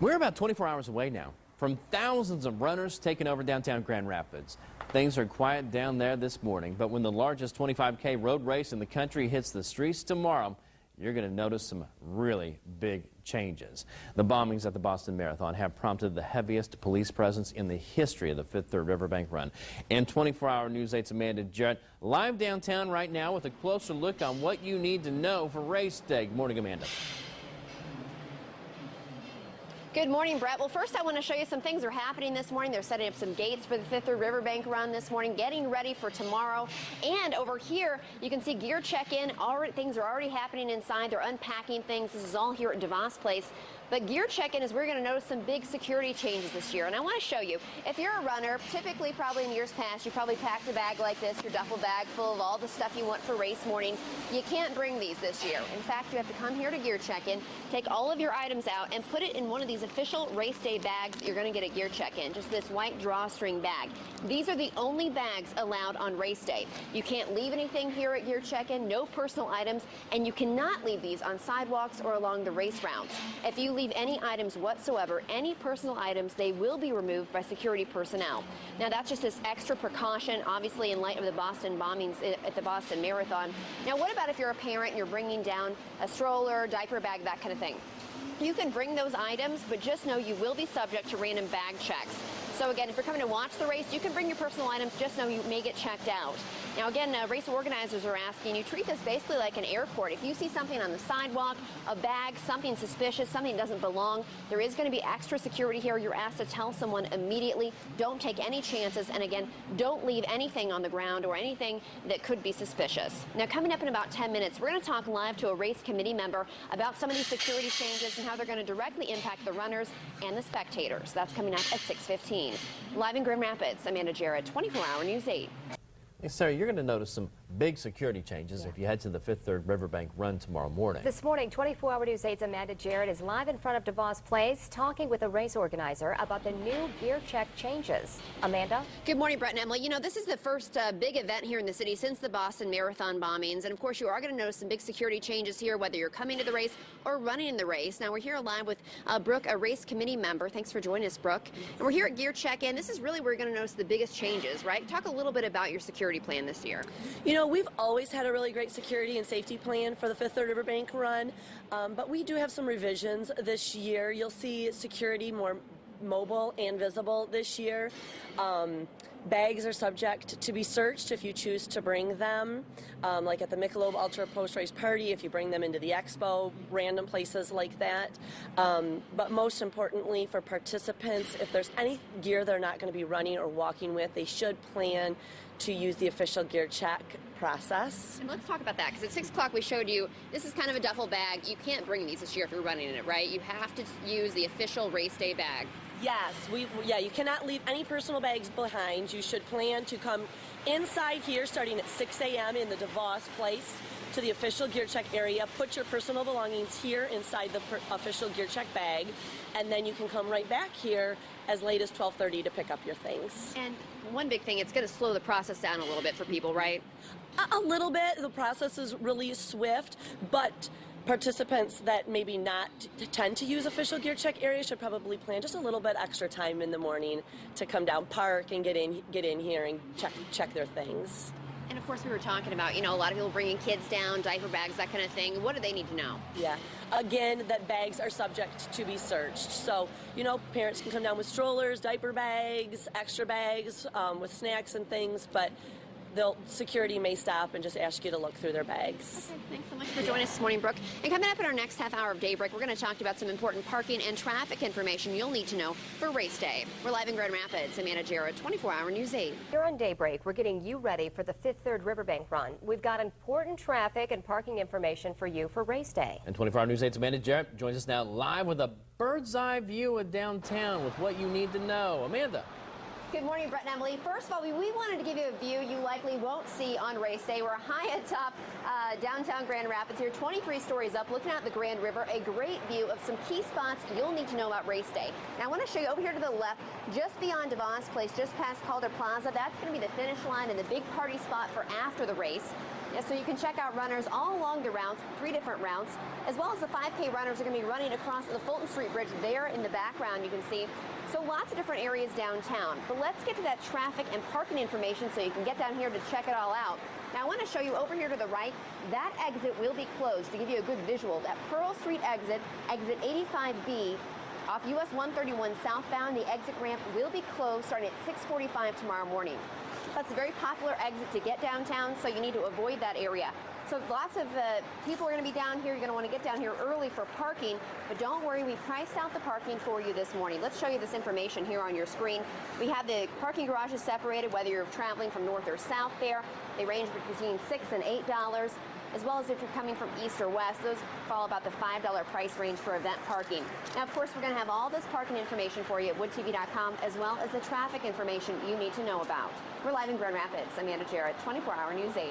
We're about 24 hours away now from thousands of runners taking over downtown Grand Rapids. Things are quiet down there this morning, but when the largest 25K road race in the country hits the streets tomorrow, you're going to notice some really big changes. The bombings at the Boston Marathon have prompted the heaviest police presence in the history of the Fifth Third Riverbank Run. And 24-hour News 8's Amanda Jarrett live downtown right now with a closer look on what you need to know for race day. Good morning, Amanda. Good morning, Brett. Well, first I want to show you some things that are happening this morning. They're setting up some gates for the Fifth Third Riverbank Run this morning, getting ready for tomorrow. And over here, you can see gear check-in. Things are already happening inside. They're unpacking things. This is all here at DeVos Place. But gear check-in is we're going to notice some big security changes this year. And I want to show you, if you're a runner, typically probably in years past, you probably packed a bag like this, your duffel bag full of all the stuff you want for race morning. You can't bring these this year. In fact, you have to come here to gear check-in, take all of your items out, and put it in one of these official race day bags that you're going to get at gear check-in, just this white drawstring bag. These are the only bags allowed on race day. You can't leave anything here at gear check-in, no personal items, and you cannot leave these on sidewalks or along the race routes. If you leave any items whatsoever, any personal items, they will be removed by security personnel. Now that's just this extra precaution, obviously in light of the Boston bombings at the Boston Marathon. Now what about if you're a parent and you're bringing down a stroller, diaper bag, that kind of thing? You can bring those items, but just know you will be subject to random bag checks. So again, if you're coming to watch the race, you can bring your personal items, just know you may get checked out. Now again, race organizers are asking you treat this basically like an airport. If you see something on the sidewalk, a bag, something suspicious, something that doesn't belong, there is going to be extra security here. You're asked to tell someone immediately. Don't take any chances, and again, don't leave anything on the ground or anything that could be suspicious. Now coming up in about 10 minutes, we're going to talk live to a race committee member about some of these security changes and how they're going to directly impact the runners and the spectators. That's coming up at 6:15. Live in Grand Rapids, Amanda Jarrett, 24-hour News 8. Hey, Sarah, you're going to notice some big security changes if you head to the Fifth Third Riverbank Run tomorrow morning. This morning, 24-hour News 8's Amanda Jarrett is live in front of DeVos Place talking with a race organizer about the new gear check changes. Amanda? Good morning, Brett and Emily. You know, this is the first big event here in the city since the Boston Marathon bombings. And of course, you are going to notice some big security changes here, whether you're coming to the race or running in the race. Now, we're here live with Brooke, a race committee member. Thanks for joining us, Brooke. And we're here at Gear Check-In. This is really where you're going to notice the biggest changes, right? Talk a little bit about your security plan this year. You know, we've always had a really great security and safety plan for the Fifth Third Riverbank Run, but we do have some revisions this year. You'll see security more mobile and visible this year. Bags are subject to be searched if you choose to bring them, like at the Michelob Ultra post-race party, if you bring them into the expo, random places like that. But most importantly for participants, if there's any gear they're not going to be running or walking with, they should plan to use the official gear check process. And let's talk about that, because at 6 o'clock we showed you, this is kind of a duffel bag. You can't bring these this year if you're running in it, right? You have to use the official race day bag. Yes, you cannot leave any personal bags behind. You should plan to come inside here starting at 6 a.m. in the DeVos Place to the official gear check area. Put your personal belongings here inside the official gear check bag, and then you can come right back here as late as 12:30 to pick up your things. And one big thing, it's going to slow the process down a little bit for people, right? A little bit. The process is really swift, but participants that maybe not tend to use official gear check areas should probably plan just a little bit extra time in the morning to come down, park, and get in here and check their things. And of course, we were talking about, you know, a lot of people bringing kids down, diaper bags, that kind of thing. What do they need to know? Yeah. Again, that bags are subject to be searched. So, you know, parents can come down with strollers, diaper bags, extra bags with snacks and things, but security may stop and just ask you to look through their bags. Okay, thanks so much for joining us this morning, Brooke. And coming up in our next half hour of Daybreak, we're going to talk about some important parking and traffic information you'll need to know for race day. We're live in Grand Rapids. Amanda Jarrett, 24-hour News 8. Here on Daybreak, we're getting you ready for the Fifth Third Riverbank Run. We've got important traffic and parking information for you for race day. And 24-hour News 8's Amanda Jarrett joins us now live with a bird's eye view of downtown with what you need to know. Amanda. Good morning, Brett and Emily. First of all, we wanted to give you a view you likely won't see on race day. We're high atop downtown Grand Rapids here, 23 stories up, looking out the Grand River. A great view of some key spots you'll need to know about race day. Now, I want to show you over here to the left, just beyond DeVos Place, just past Calder Plaza. That's going to be the finish line and the big party spot for after the race. Yeah, so you can check out runners all along the routes, 3 different routes, as well as the 5K runners are going to be running across the Fulton Street Bridge there in the background, you can see. So lots of different areas downtown. But let's get to that traffic and parking information so you can get down here to check it all out. Now I want to show you over here to the right, that exit will be closed to give you a good visual. That Pearl Street exit, exit 85B, off US 131 southbound, the exit ramp will be closed starting at 6:45 tomorrow morning. That's a very popular exit to get downtown, so you need to avoid that area. So lots of people are going to be down here. You're going to want to get down here early for parking, but don't worry, we priced out the parking for you this morning. Let's show you this information here on your screen. We have the parking garages separated, whether you're traveling from north or south there. They range between $6 and $8, as well as if you're coming from east or west. Those fall about the $5 price range for event parking. Now, of course, we're going to have all this parking information for you at woodtv.com, as well as the traffic information you need to know about. We're live in Grand Rapids. Amanda Jarrett, 24-hour News 8.